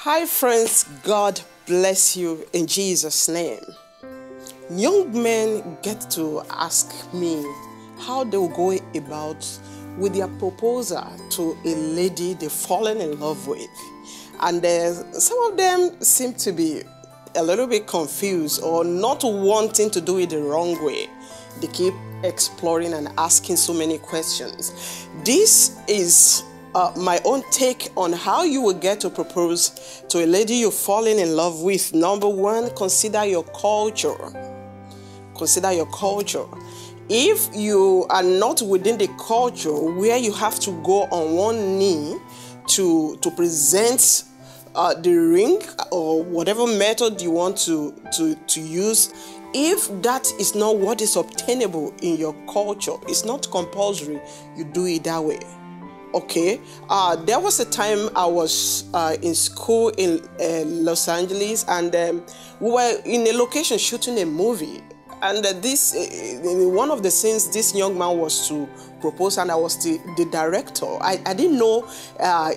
Hi friends, God bless you in Jesus' name. Young men get to ask me how they will go about with their proposal to a lady they've fallen in love with. And some of them seem to be a little bit confused or not wanting to do it the wrong way. They keep exploring and asking so many questions. This is my own take on how you will get to propose to a lady you're falling in love with. Number one, consider your culture. Consider your culture. If you are not within the culture where you have to go on one knee to present the ring or whatever method you want to use, if that is not what is obtainable in your culture, it's not compulsory you do it that way. Okay, there was a time I was in school in Los Angeles, and we were in a location shooting a movie. And in one of the scenes, this young man was to propose, and I was the director. I didn't know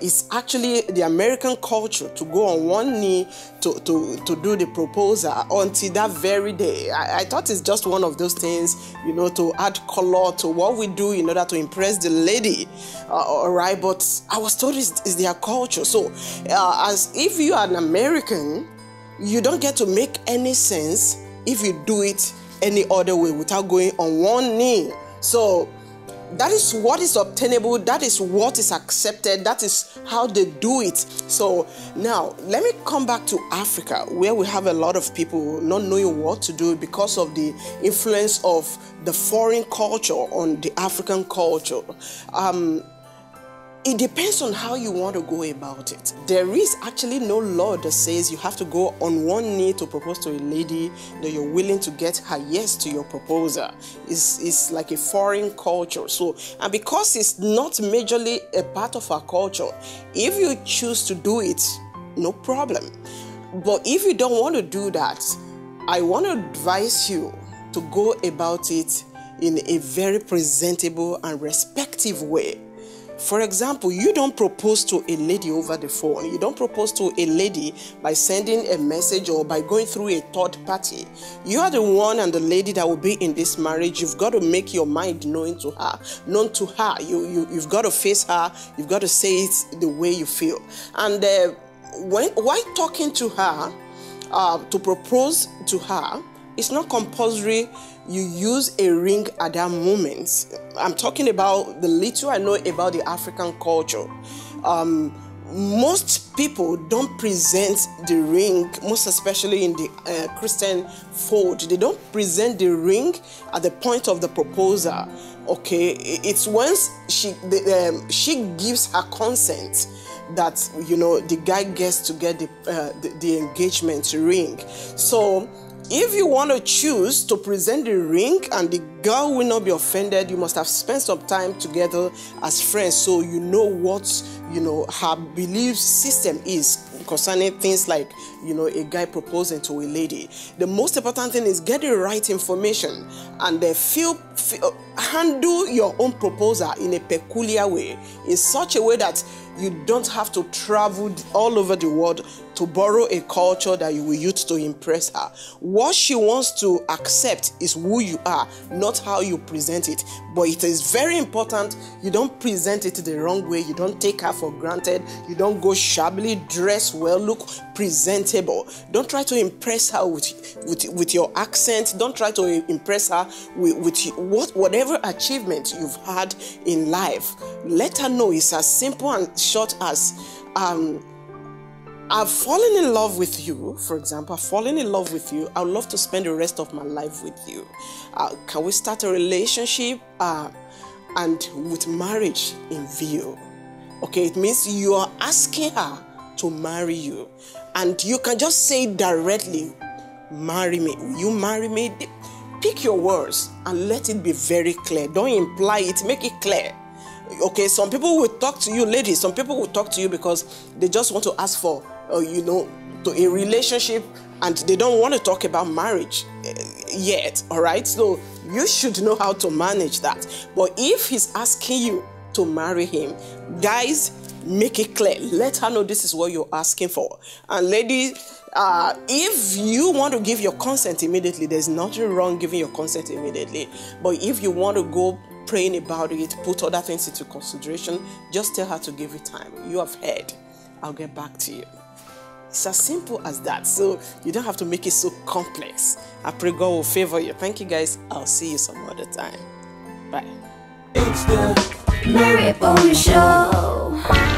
it's actually the American culture to go on one knee to do the proposal until that very day. I thought it's just one of those things, to add color to what we do in order to impress the lady. All right, but I was told it's their culture. So as if you are an American, you don't get to make any sense if you do it any other way without going on one knee. So that is what is obtainable, that is what is accepted, that is how they do it. So now let me come back to Africa, where we have a lot of people not knowing what to do because of the influence of the foreign culture on the African culture. It depends on how you want to go about it. There is actually no law that says you have to go on one knee to propose to a lady that you're willing to get her yes to your proposal. It's like a foreign culture. So, and because it's not majorly a part of our culture, if you choose to do it, no problem. But if you don't want to do that, I want to advise you to go about it in a very presentable and respectful way. For example, you don't propose to a lady over the phone. You don't propose to a lady by sending a message or by going through a third party. You are the one and the lady that will be in this marriage. You've got to make your mind known to her. You've got to face her. You've got to say it the way you feel. And while talking to her, to propose to her, it's not compulsory you use a ring at that moment. I'm talking about the little I know about the African culture. Most people don't present the ring, most especially in the Christian fold. They don't present the ring at the point of the proposal. Okay, it's once she gives her consent that the guy gets to get the engagement ring. So if you want to choose to present the ring and the girl will not be offended, you must have spent some time together as friends, so you know what her belief system is concerning things like a guy proposing to a lady. The most important thing is get the right information and handle your own proposal in a peculiar way, in such a way that you don't have to travel all over the world to borrow a culture that you will use to impress her. What she wants to accept is who you are, not how you present it. But it is very important you don't present it the wrong way. You don't take her for granted. You don't go shabbily, dress well, look presentable. Don't try to impress her with your accent. Don't try to impress her with whatever achievement you've had in life. Let her know it's as simple and short as I've fallen in love with you. For example, I've fallen in love with you. I would love to spend the rest of my life with you. Can we start a relationship and with marriage in view? Okay, it means you are asking her to marry you, and you can just say directly, marry me. Will you marry me? Pick your words and let it be very clear. Don't imply it, make it clear. Okay, some people will talk to you, ladies. Some people will talk to you because they just want to ask for, to a relationship, and they don't want to talk about marriage yet. All right, so you should know how to manage that. But if he's asking you to marry him, guys, make it clear. Let her know this is what you're asking for. And lady, if you want to give your consent immediately, there's nothing wrong giving your consent immediately. But if you want to go praying about it, put other things into consideration, just tell her to give you time. You have heard. I'll get back to you. It's as simple as that. So you don't have to make it so complex. I pray God will favor you. Thank you guys. I'll see you some other time. Bye. It's the Mary Bowie Show.